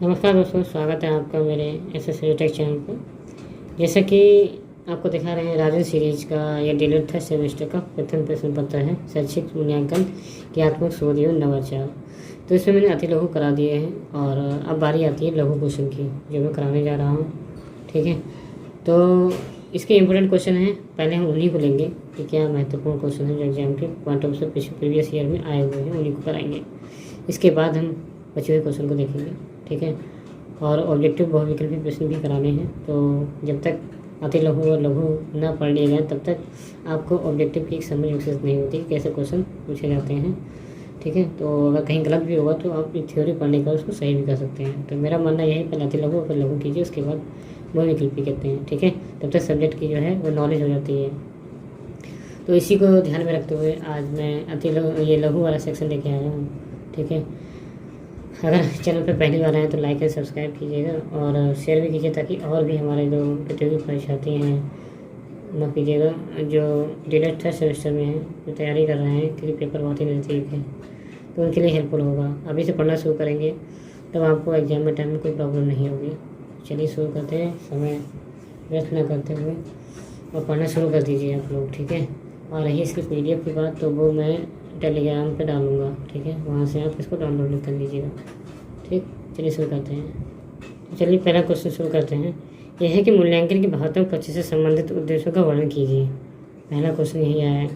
नमस्कार दोस्तों, स्वागत है आपका मेरे एसएससी टेक चैनल पर। जैसा कि आपको दिखा रहे हैं, राजन सीरीज का यह डिलीट था सेमेस्टर का प्रथम प्रश्न पत्र है, शैक्षिक मूल्यांकन क्रियात्मक शोध एवं नवाचार। तो इसमें मैंने अति लघु करा दिए हैं और अब बारी आती है लघु क्वेश्चन की, जो मैं कराने जा रहा हूँ। ठीक है, तो इसके इम्पोर्टेंट क्वेश्चन हैं, पहले हम उन्हीं को लेंगे कि क्या महत्वपूर्ण क्वेश्चन है जो एग्जाम के पॉइंट ऑफ से प्रीवियस ईयर में आए हुए हैं, उन्हीं को कराएंगे। इसके बाद हम बचे हुए क्वेश्चन को देखेंगे। ठीक है, और ऑब्जेक्टिव बहुविकल्पी प्रश्न भी कराने हैं। तो जब तक अति लघु और लघु न पढ़ लिए जाए तब तक आपको ऑब्जेक्टिव की एक समझ विकसित नहीं होती कैसे क्वेश्चन पूछे जाते हैं। ठीक है, तो अगर कहीं गलत भी होगा तो आप थ्योरी पढ़ने का उसको सही भी कर सकते हैं। तो मेरा मानना यही, पहले अति लघु फिर लघु कीजिए, उसके बाद बहुविकल्पी कहते हैं। ठीक है, तब तक सब्जेक्ट की जो है वो नॉलेज हो जाती है। तो इसी को ध्यान में रखते हुए आज मैं ये लघु वाला सेक्शन लेके आया हूँ। ठीक है, अगर चैनल पर पहली बार आए तो लाइक एंड सब्सक्राइब कीजिएगा और शेयर भी कीजिए, ताकि और भी हमारे जो प्रतियोगी परीक्षार्थी हैं न कीजिएगा, जो डिलेट थर्ड सेमेस्टर में हैं, जो तैयारी कर रहे हैं, क्योंकि पेपर बहुत ही नज़दीक है, तो उनके लिए हेल्पफुल होगा। अभी से पढ़ना शुरू करेंगे तब आपको एग्जाम में टाइम में कोई प्रॉब्लम नहीं होगी। चलिए शुरू करते हैं, समय वेस्ट ना करते हुए, और पढ़ना शुरू कर दीजिए आप लोग। ठीक है, और रही इसकी PDF की बात, तो वो मैं टेलीग्राम पे डालूंगा। ठीक है, वहाँ से आप इसको डाउनलोड कर लीजिएगा। ठीक, चलिए शुरू करते हैं। चलिए पहला क्वेश्चन शुरू करते हैं। यह है कि मूल्यांकन के भावात्मक पक्ष से संबंधित उद्देश्यों का वर्णन कीजिए। पहला क्वेश्चन यही आया है।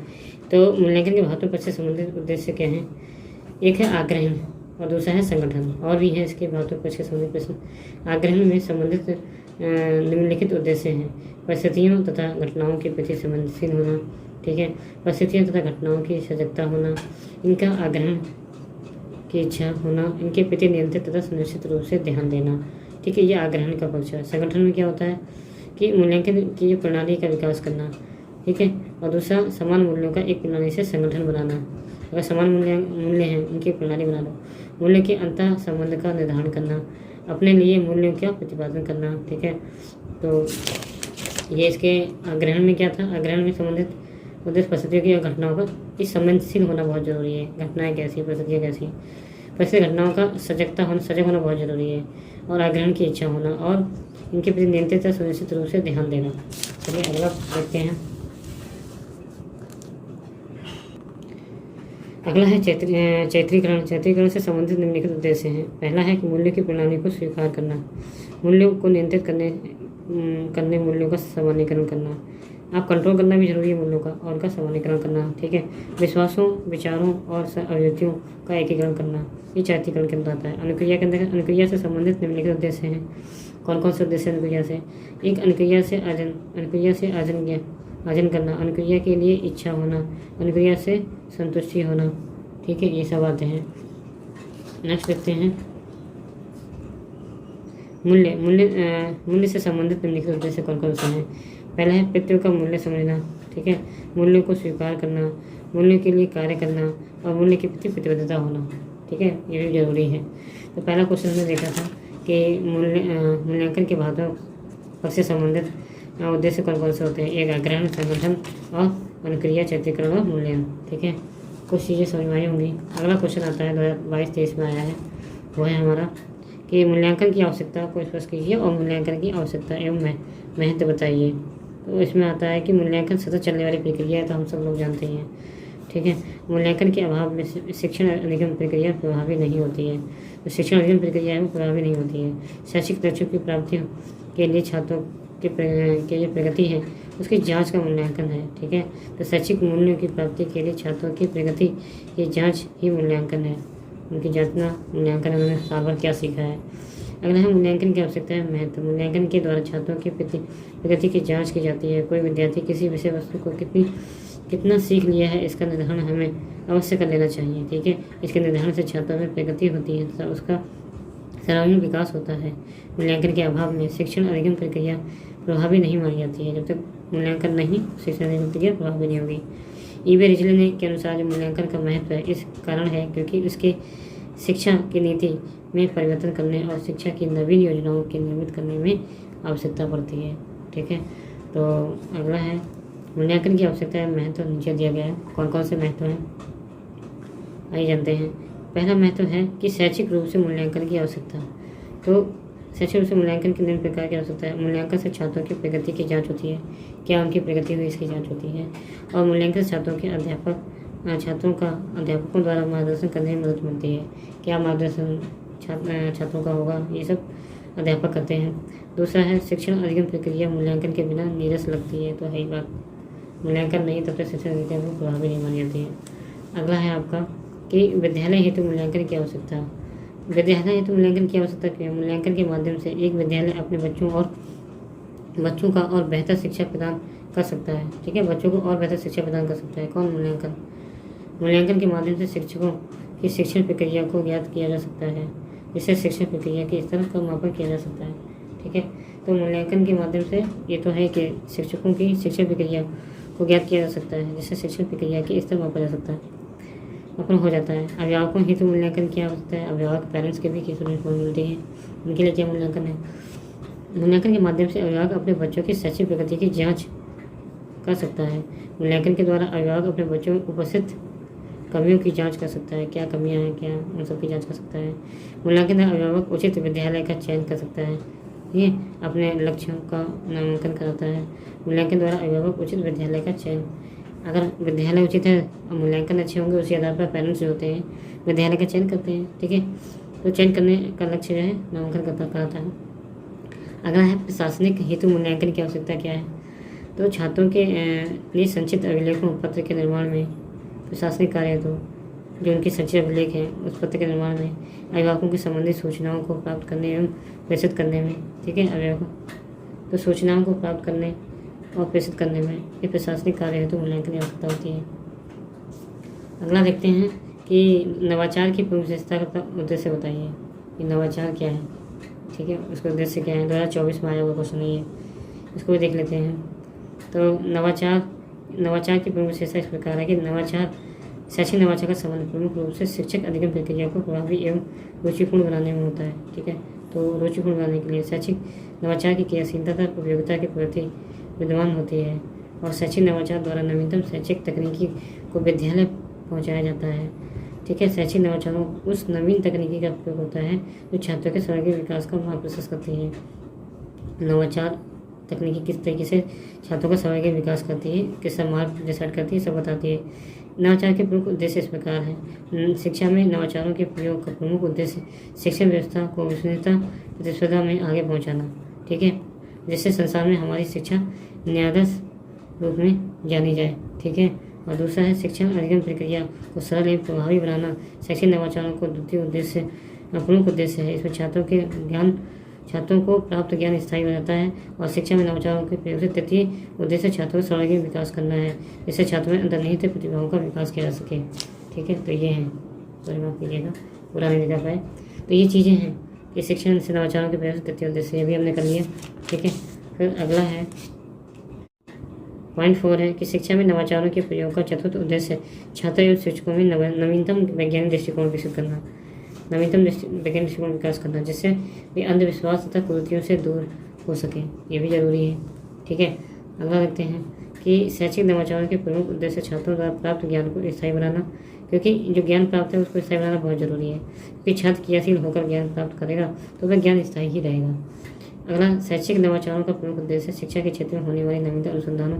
तो मूल्यांकन के भावात्मक पक्ष से संबंधित उद्देश्य क्या हैं? एक है आग्रहण और दूसरा है संगठन, और भी है इसके भावात्मक पक्ष से संबंधित प्रश्न। आग्रहण में संबंधित निम्नलिखित उद्देश्य हैं: परिस्थितियों तथा घटनाओं के प्रति संवेदनशील होना। ठीक है, परिस्थितियों तथा घटनाओं की सजगता होना, इनका आग्रहण की इच्छा होना, इनके प्रति नियंत्रित तथा सुनिश्चित रूप से ध्यान देना। ठीक है, ये आग्रहण का पक्ष है। संगठन में क्या होता है कि मूल्यांकन की प्रणाली का विकास करना। ठीक है, और दूसरा समान मूल्यों का एक प्रणाली से संगठन बनाना। अगर समान मूल्य हैं, उनकी प्रणाली बना लो। मूल्य के अंतर संबंध का निर्धारण करना, अपने लिए मूल्यों का प्रतिपादन करना। ठीक है, तो ये इसके आग्रहण में क्या था? आग्रहण में संबंधित उद्देश्य परिस्थितियों की और घटनाओं का इस संवेदनशील होना बहुत जरूरी है। घटनाएं कैसी, परिस्थितियाँ कैसी, परिस्थिति घटनाओं का सजग होना बहुत जरूरी है, और आग्रहण की इच्छा होना, और इनके प्रति नियंत्रित सुनिश्चित रूप से ध्यान देना। चलिए अगला देखते हैं। अगला है चैत्रीकरण। चैत्रीकरण से संबंधित निम्नलिखित उद्देश्य हैं। पहला है कि मूल्य की प्रणाली को स्वीकार करना, मूल्यों को नियंत्रित करने मूल्यों का सामान्यीकरण करना। आप कंट्रोल करना भी जरूरी है मूल्यों का, और उनका सामान्यीकरण करना। ठीक है, विश्वासों, विचारों और अभिव्यक्तियों का एकीकरण करना, ये चैत्रीकरण के अंदर आता है। अनुक्रिया के अंदर अनुक्रिया से संबंधित निम्नलिखित उद्देश्य हैं। कौन कौन से उद्देश्य अनुक्रिया से? एक, अनुक्रिया से आजन करना, अनुक्रिया के लिए इच्छा होना, अनुक्रिया से संतुष्टि होना। ठीक है, ये सब आते हैं। नेक्स्ट देखते हैं मूल्य से संबंधित निम्नलिखित उद्देश्य कौन कौन से हैं। पहला है पितृ का मूल्य समझना। ठीक है, मूल्यों को स्वीकार करना, मूल्यों के लिए कार्य करना, और मूल्य के प्रति प्रतिबद्धता होना। ठीक है, ये भी जरूरी है। तो पहला क्वेश्चन हमने देखा था कि मूल्यांकन के भावात्मक पक्ष से संबंधित उद्देश्य कौन कौन से होते हैं। एक आग्रहण, संगठन और अनुक्रिया, चैत्रीकरण और मूल्यांकन। ठीक है, कुछ चीज़ें समझ में आई होंगी। अगला क्वेश्चन आता है 2022-23 में आया है, वो है हमारा कि मूल्यांकन की आवश्यकता को स्पष्ट कीजिए और मूल्यांकन की आवश्यकता एवं महत्व बताइए। तो इसमें आता है कि मूल्यांकन सतत चलने वाली प्रक्रिया है, तो हम सब लोग जानते ही हैं। ठीक है, मूल्यांकन के अभाव में शिक्षण अधिगम प्रक्रिया प्रभावी नहीं होती है। तो शिक्षण अधिगम प्रक्रिया है वो प्रभावी नहीं होती है। शैक्षिक लक्ष्यों की प्राप्ति के लिए छात्रों के जो प्रगति है उसकी जांच का मूल्यांकन है। ठीक है, तो शैक्षिक मूल्यों की प्राप्ति के लिए छात्रों की प्रगति की जाँच ही मूल्यांकन है। उनकी जांचना मूल्यांकन, उन्होंने साल भर क्या सीखा है। अगला है मूल्यांकन की आवश्यकता है महत्व। मूल्यांकन के द्वारा छात्रों की प्रगति की जांच की जाती है। कोई विद्यार्थी किसी विषय वस्तु को कितना सीख लिया है, इसका निर्धारण हमें अवश्य कर लेना चाहिए। ठीक है, इसके निर्धारण से छात्रों में प्रगति होती है तथा उसका सर्वांगीण विकास होता है। मूल्यांकन के अभाव में शिक्षण अधिगम प्रक्रिया प्रभावी नहीं मानी जाती है। जब तक मूल्यांकन नहीं, शिक्षण अधिगम प्रक्रिया प्रभावी नहीं होगी। ईवे रिजले के अनुसार जो मूल्यांकन का महत्व है इस कारण है क्योंकि उसके शिक्षा की नीति में परिवर्तन करने और शिक्षा की नवीन योजनाओं के निर्मित करने में आवश्यकता पड़ती है। ठीक है, तो अगला है मूल्यांकन की आवश्यकता है महत्व, नीचे दिया गया है। कौन कौन से महत्व हैं आइए जानते हैं। पहला महत्व है कि शैक्षिक रूप से मूल्यांकन की आवश्यकता। तो शैक्षिक रूप से मूल्यांकन के निम्न प्रकार की हो सकता है। मूल्यांकन से छात्रों की प्रगति की जांच होती है, क्या उनकी प्रगति हुई इसकी जांच होती है। और मूल्यांकन से छात्रों का अध्यापकों द्वारा मार्गदर्शन करने में मदद मिलती है, क्या मार्गदर्शन छात्रों का होगा, ये सब अध्यापक करते हैं। दूसरा है शिक्षण अधिगम प्रक्रिया मूल्यांकन के बिना नीरस लगती है, तो है ही बात, मूल्यांकन नहीं तब तक शिक्षण अधिगम प्रभावी नहीं मानी जाती है। अगला है आपका कि विद्यालय हेतु मूल्यांकन की आवश्यकता। विद्यालय हेतु मूल्यांकन की आवश्यकता क्यों है? मूल्यांकन के माध्यम से एक विद्यालय अपने बच्चों का और बेहतर शिक्षा प्रदान कर सकता है। ठीक है, बच्चों को और बेहतर शिक्षा प्रदान कर सकता है। कौन? मूल्यांकन के माध्यम से शिक्षकों की शिक्षण प्रक्रिया को ज्ञात किया जा सकता है, जिससे शिक्षण प्रक्रिया के स्तर का मापन किया जा सकता है। ठीक है, तो मूल्यांकन के माध्यम से ये तो है कि शिक्षकों की शिक्षण प्रक्रिया को ज्ञात किया जा सकता है, जिससे शिक्षण प्रक्रिया के स्तर मापा जा सकता है, मापन हो जाता है। अभिभावकों हेतु मूल्यांकन क्या होता है? अभिभावक पेरेंट्स के भी किसी मिलती है, उनके लिए क्या मूल्यांकन है? मूल्यांकन के माध्यम से अभिभावक अपने बच्चों की शैक्षिक प्रगति की जाँच कर सकता है। मूल्यांकन के द्वारा अभिभावक अपने बच्चों में उपस्थित कमियों की जांच कर सकता है, क्या कमियां हैं, क्या उन सब की जांच कर सकता है। मूल्यांकन में अभिभावक उचित विद्यालय का चयन कर सकता है, ये अपने लक्ष्यों का नामांकन कराता है। मूल्यांकन द्वारा अभिभावक उचित विद्यालय का चयन, अगर विद्यालय उचित है और मूल्यांकन अच्छे होंगे, उसी आधार पर पेरेंट्स जो होते हैं विद्यालय का चयन करते हैं। ठीक है, तो चयन करने का लक्ष्य जो है नामांकन कराता है। अगला है प्रशासनिक हेतु मूल्यांकन की आवश्यकता क्या है? तो छात्रों के लिए संक्षिप्त अभिलेखों पत्र के निर्माण में प्रशासनिक कार्य हेतु जो उनके संक्षिप्त अभिलेख हैं उस पत्र के निर्माण में अभिभावकों की संबंधित सूचनाओं को प्राप्त करने एवं प्रेषित करने में। ठीक है, अभिभावकों तो सूचनाओं को प्राप्त करने और प्रेषित करने में ये प्रशासनिक कार्य हेतु मूल्यांकन की आवश्यकता होती है। अगला देखते हैं कि नवाचार की प्रमुख विशेषता का उद्देश्य बताइए कि नवाचार क्या है। ठीक है, उसका उद्देश्य क्या है? 2024 में आया हुआ क्वेश्चन है ये, इसको भी देख लेते हैं। तो नवाचार की प्रमुख विशेषता इस प्रकार है कि शैक्षिक नवाचार का संबंध प्रमुख रूप से शिक्षक अधिगम प्रक्रिया को प्रभावी एवं रुचिपूर्ण बनाने में होता है। ठीक है, तो रुचिपूर्ण बनाने के लिए शैक्षिक नवाचार की क्रियाशीलता तथा उपयोगिता के प्रति विद्यमान होती है और शैक्षिक नवाचार द्वारा नवीनतम शैक्षिक तकनीकी को विद्यालय पहुँचाया जाता है। ठीक है, शैक्षिक नवाचारों उस नवीन तकनीकी का उपयोग होता है जो छात्रों के समग्र विकास का मार्गदर्शन करती है। नवाचार तकनीकी किस तरीके से छात्रों का समग्र विकास करती है, किसका मार्ग डिसाइड करती है, सब बताती है। नवाचार के प्रमुख उद्देश्य इस प्रकार है। शिक्षा में नवाचारों के प्रयोग का प्रमुख उद्देश्य शिक्षण व्यवस्था को विश्वसनीयता प्रतिस्पर्धा में आगे पहुंचाना। ठीक है, जिससे संसार में हमारी शिक्षा न्यायाधीश रूप में जानी जाए। ठीक है, और दूसरा है शिक्षण अधिगम प्रक्रिया को सरल एवं प्रभावी बनाना। शैक्षिक नवाचारों को द्वितीय उद्देश्य प्रमुख उद्देश्य है। इसमें छात्रों को प्राप्त ज्ञान स्थायी हो जाता है और शिक्षा में नवाचारों के प्रयोग से तृतीय उद्देश्य छात्रों का सर्वांगीण विकास करना है, जिससे छात्रों में अंतर्निहित प्रतिभाओं का विकास किया जा सके। ठीक है, तो ये हैं, सॉरी माफ कीजिएगा पूरा नहीं दिखा पाए। तो ये चीज़ें हैं कि शिक्षण से नवाचारों के प्रयोग से तृतीय उद्देश्य, ये भी हमने कर लिया। ठीक है, फिर अगला है पॉइंट 4 है कि शिक्षा में नवाचारों के प्रयोग का चतुर्थ उद्देश्य छात्रों एवं शिक्षकों में नवीनतम वैज्ञानिक दृष्टिकोण विकसित करना, नवीनतम वैज्ञानिक दृष्टिकोण विकास करना, जिससे वे अंधविश्वास तथा कुरीतियों से दूर हो सकें, ये भी जरूरी है। ठीक है, अगला देखते हैं कि शैक्षिक नवाचारों के प्रमुख उद्देश्य छात्रों द्वारा प्राप्त ज्ञान को स्थायी बनाना, क्योंकि जो ज्ञान प्राप्त है उसको स्थायी बनाना बहुत जरूरी है, क्योंकि छात्र क्रियाशील होकर ज्ञान प्राप्त करेगा तो वह ज्ञान स्थायी ही रहेगा। अगला शैक्षिक नवाचारों का प्रमुख उद्देश्य शिक्षा के क्षेत्र में होने वाली नवीनतम अनुसंधानों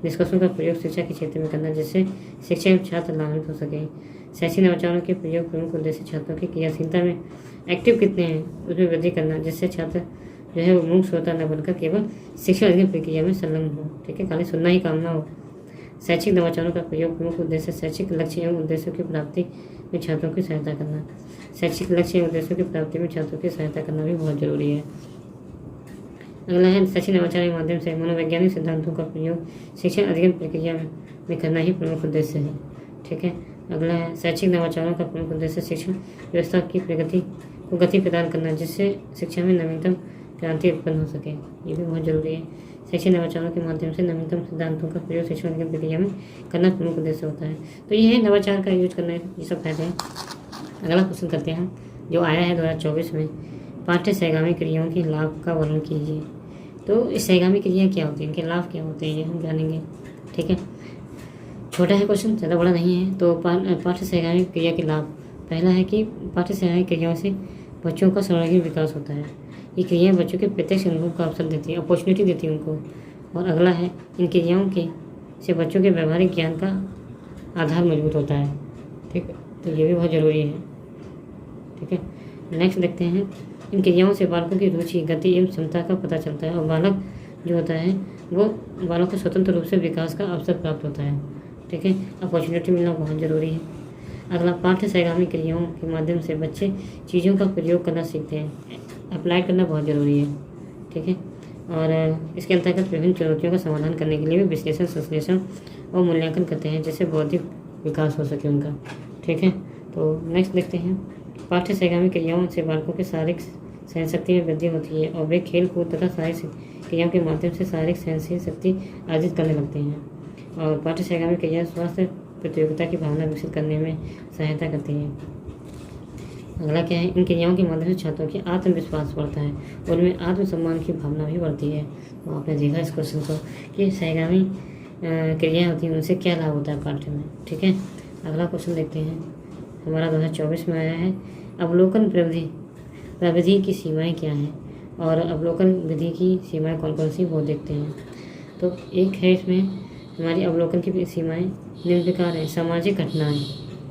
निष्कर्षों का प्रयोग शिक्षा के क्षेत्र में करना, जिससे शिक्षक एवं छात्र लाभान्वित हो सके। शैक्षिक नवाचारों के प्रयोग प्रमुख उद्देश्य छात्रों की क्रियाशीलता में एक्टिव कितने हैं उसमें वृद्धि करना, जिससे छात्र जो है वो मूक श्रोता न बनकर केवल शिक्षा अधिगम प्रक्रिया में संलग्न हो। ठीक है, खाली सुनना ही काम ना हो। शैक्षिक नवाचारों का प्रयोग प्रमुख उद्देश्य शैक्षिक लक्ष्य एवं उद्देश्यों की प्राप्ति में छात्रों की सहायता करना, शैक्षिक लक्ष्य एवं उद्देश्यों की प्राप्ति में छात्रों की सहायता करना भी बहुत जरूरी है। अगला है शैक्षिक नवाचार के माध्यम से मनोवैज्ञानिक सिद्धांतों का प्रयोग शिक्षण अधिगम प्रक्रिया में करना ही प्रमुख उद्देश्य है। ठीक है, अगला है शैक्षिक नवाचारों का प्रमुख उद्देश्य शिक्षण व्यवस्था की प्रगति को गति प्रदान करना, जिससे शिक्षा में नवीनतम क्रांति उत्पन्न हो सके, ये भी बहुत जरूरी है। शैक्षिक नवाचारों के माध्यम से नवीनतम सिद्धांतों का प्रयोग शिक्षण अधिगम प्रक्रिया में करना प्रमुख उद्देश्य होता है। तो ये है नवाचार का यूज करना, ये सब फायदे हैं। अगला क्वेश्चन करते हैं जो आया है 2024 में, पाठ्य सहगामी क्रियाओं के लाभ का वर्णन कीजिए। तो इस सहगामी क्रिया क्या होती है, इनके लाभ क्या होते हैं, ये हम जानेंगे। ठीक है, छोटा है क्वेश्चन, ज़्यादा बड़ा नहीं है। तो पाठ्य सहगामी क्रिया के लाभ, पहला है कि पाठ्य सहगामी क्रियाओं से बच्चों का सर्वांगीण विकास होता है। ये क्रियाएं बच्चों के प्रत्यक्ष अनुभव का अवसर देती है, अपॉर्चुनिटी देती है उनको। और अगला है, इन क्रियाओं के से बच्चों के व्यवहारिक ज्ञान का आधार मजबूत होता है। ठीक है, तो ये भी बहुत ज़रूरी है। ठीक है, नेक्स्ट देखते हैं, इन क्रियाओं से बालकों की रुचि, गति एवं क्षमता का पता चलता है और बालक जो होता है वो बालक को स्वतंत्र रूप से विकास का अवसर प्राप्त होता है। ठीक है, अपॉर्चुनिटी मिलना बहुत ज़रूरी है। अगला, पाठ्य सहगामी क्रियाओं के माध्यम से बच्चे चीज़ों का प्रयोग करना सीखते हैं। अप्लाई करना बहुत ज़रूरी है। ठीक है, और इसके अंतर्गत विभिन्न चुनौतियों का समाधान करने के लिए भी विश्लेषण, संश्लेषण और मूल्यांकन करते हैं, जिससे बौद्धिक विकास हो सके उनका। ठीक है, तो नेक्स्ट देखते हैं, पाठ्य सहगामी क्रियाओं से बालकों के शारीरिक सहनशक्ति में वृद्धि होती है और वे खेल कूद तथा शारीरिक क्रियाओं के माध्यम से शारीरिक सहनशील शक्ति अर्जित करने लगते हैं। और पाठ्य सहगामी क्रिया स्वास्थ्य प्रतियोगिता की भावना विकसित करने में सहायता करती है। अगला क्या है, इन क्रियाओं के माध्यम से छात्रों की आत्मविश्वास बढ़ता है और उनमें आत्मसम्मान की भावना भी बढ़ती है। तो आपने देखा इस क्वेश्चन को कि सहगामी क्रियाएँ होती हैं, उनसे क्या लाभ होता है पाठ्य में। ठीक है, अगला क्वेश्चन देखते हैं, हमारा 2024 में आया है, अवलोकन प्रविधि की सीमाएं क्या हैं और अवलोकन विधि की सीमाएं कौन कौन सी वो देखते हैं। तो एक है इसमें हमारी अवलोकन की सीमाएं निम्न प्रकार हैं। सामाजिक घटनाएं,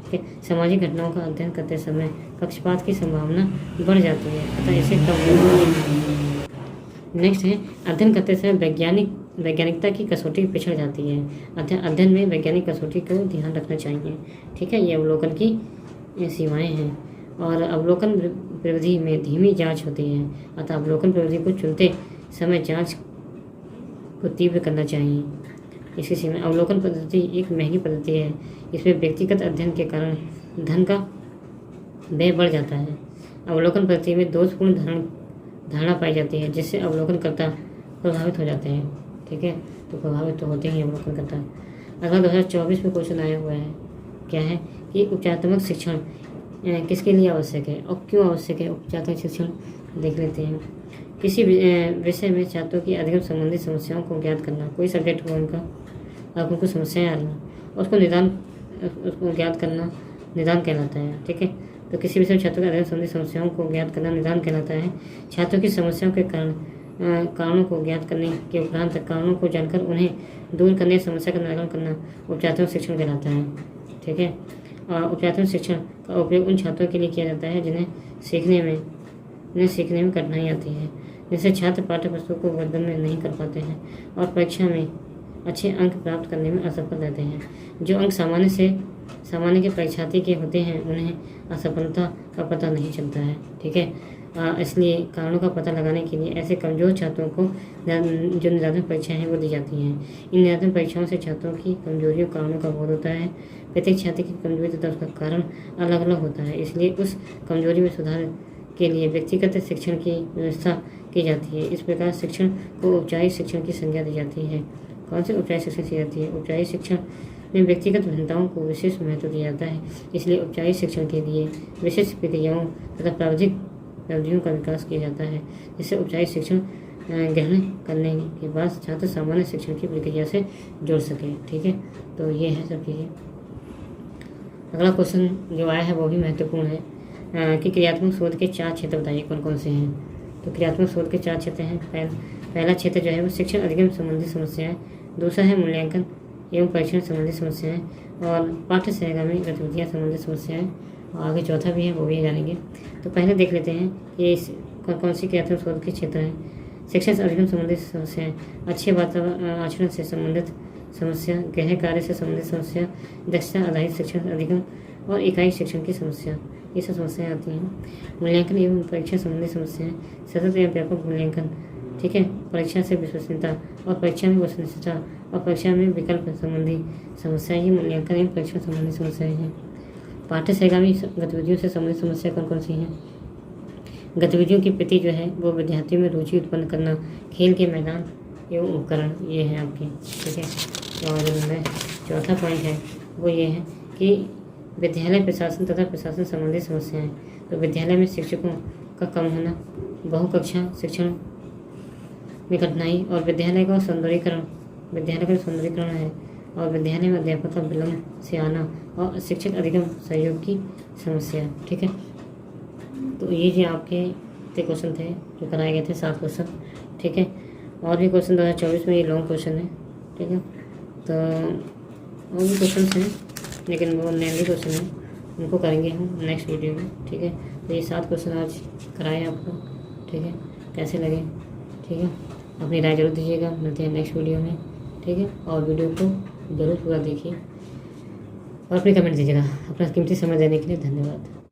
ठीक है, सामाजिक घटनाओं का अध्ययन करते समय पक्षपात की संभावना बढ़ जाती है, अतः इसे कम। नेक्स्ट है, अध्ययन करते समय वैज्ञानिकता की कसौटी पिछड़ जाती है, अध्ययन में वैज्ञानिक कसौटी को ध्यान रखना चाहिए। ठीक है, ये अवलोकन की सीमाएं हैं। और अवलोकन प्रविधि में धीमी जांच होती है, अतः अवलोकन प्रविधि को चुनते समय जांच को तीव्र करना चाहिए। इसकी सीमा, अवलोकन पद्धति एक महंगी पद्धति है, इसमें व्यक्तिगत अध्ययन के कारण धन का व्यय बढ़ जाता है। अवलोकन पद्धति में दोषपूर्ण धारणा पाई जाती है, जिससे अवलोकनकर्ता प्रभावित हो जाते हैं। ठीक है, तो प्रभावित तो होते ही अवलोकनकर्ता। अगला 2024 में क्वेश्चन आया हुआ है, क्या है कि उपचारात्मक शिक्षण किसके लिए आवश्यक है और क्यों आवश्यक है। उपचारात्मक शिक्षण देख लेते हैं। किसी विषय में छात्रों की अधिगम संबंधी समस्याओं को ज्ञात करना, कोई सब्जेक्ट हो उनका और उनको समस्याएं आ रही हैं उसको ज्ञात करना निदान कहलाता है। ठीक है, तो किसी विषय में छात्रों की अधिगम संबंधी समस्याओं को ज्ञात करना निदान कहलाता है। छात्रों की समस्याओं के कारणों को ज्ञात करने के उपरांत कारणों को जानकर उन्हें दूर करने, समस्या का निराकरण करना उपचारात्मक शिक्षण कहलाता है। ठीक है, और उपचारात्मक शिक्षण का उपयोग उन छात्रों के लिए किया जाता है जिन्हें सीखने में कठिनाई आती है, जिससे छात्र पाठ्य पुस्तकों को वर्णन में नहीं कर पाते हैं और परीक्षा में अच्छे अंक प्राप्त करने में असफल रहते हैं। जो अंक सामान्य के परीक्षार्थी के होते हैं उन्हें असफलता का पता नहीं चलता है। ठीक है, इसलिए कारणों का पता लगाने के लिए ऐसे कमजोर छात्रों को जो निरात्मक परीक्षाएं हैं वो दी जाती हैं। इन निरात्मक परीक्षाओं से छात्रों की कमजोरियों कारणों का बोध होता है। प्रत्येक छात्र की कमजोरी तथा उसका कारण अलग अलग होता है, इसलिए उस कमजोरी में सुधार के लिए व्यक्तिगत शिक्षण की व्यवस्था की जाती है। इस प्रकार शिक्षण को औपचारिक शिक्षण की संज्ञा दी जाती है। कौन से औपचारिक शिक्षण दी जाती है? औपचारिक शिक्षण में व्यक्तिगत भिन्नताओं को विशेष महत्व दिया जाता है, इसलिए औपचारिक शिक्षण के लिए विशेष प्रक्रियाओं तथा प्राविधियों का विकास किया जाता है, जिससे औपचारिक शिक्षण ग्रहण करने के बाद छात्र सामान्य शिक्षण की प्रक्रिया से जुड़ सके। ठीक है, तो ये है सब चीज़ें। अगला क्वेश्चन जो आया है वो भी महत्वपूर्ण है कि क्रियात्मक शोध के 4 क्षेत्र बताइए कौन कौन से हैं। तो क्रियात्मक शोध के 4 क्षेत्र हैं। पहला क्षेत्र जो है वो शिक्षण अधिगम संबंधी समस्याएं, दूसरा है मूल्यांकन एवं परीक्षण संबंधी समस्याएं और पाठ्य सहगामी गतिविधियाँ संबंधी समस्याएं, और आगे चौथा भी है वो भी जानेंगे। तो पहले देख लेते हैं कि कौन कौन सी क्रियात्मक शोध के क्षेत्र हैं। शिक्षण अधिगम संबंधित समस्याएं, अच्छे वातावरण आचरण से संबंधित समस्या, गृह कार्य से संबंधित समस्या, दक्षता आधारित शिक्षण अधिगम और इकाई शिक्षण की समस्या, ये सब समस्याएं आती हैं। मूल्यांकन एवं परीक्षा संबंधी समस्याएं, सतत एवं व्यापक मूल्यांकन, ठीक है, परीक्षा से विश्वसनीयता और परीक्षा में विश्वसनीयता और परीक्षा में विकल्प संबंधी समस्याएं, ये मूल्यांकन एवं परीक्षा संबंधी समस्याएं हैं। पाठ्य सहगामी गतिविधियों से संबंधित समस्या कौन कौन सी हैं? गतिविधियों के प्रति जो है वो विद्यार्थियों में रुचि उत्पन्न करना, खेल के मैदान एवं उपकरण, ये है आपके। ठीक है, और चौथा पॉइंट है वो ये है कि विद्यालय प्रशासन तथा प्रशासन संबंधी समस्याएं। तो विद्यालय में शिक्षकों का कम होना, बहुकक्षा शिक्षण में कठिनाई और विद्यालय का सौंदर्यीकरण है, और विद्यालय में अध्यापक का विलम्ब से आना और शिक्षक अधिगम सहयोग की समस्या। ठीक है, तो ये जो आपके इतने क्वेश्चन थे जो कराए गए थे 7 क्वेश्चन, ठीक है। और भी क्वेश्चन 2024 में ये लॉन्ग क्वेश्चन है, ठीक है। तो और भी क्वेश्चन हैं लेकिन वो लेंदी क्वेश्चन है, उनको करेंगे हम नेक्स्ट वीडियो में, ठीक है। तो ये 7 क्वेश्चन आज कराए आपको, ठीक है। कैसे लगे, ठीक है, अपनी राय जरूर दीजिएगा। मिलते हैं नेक्स्ट वीडियो में, ठीक है। और वीडियो को ज़रूर पूरा देखिए और अपने कमेंट दीजिएगा। अपना कीमती समय देने के लिए धन्यवाद।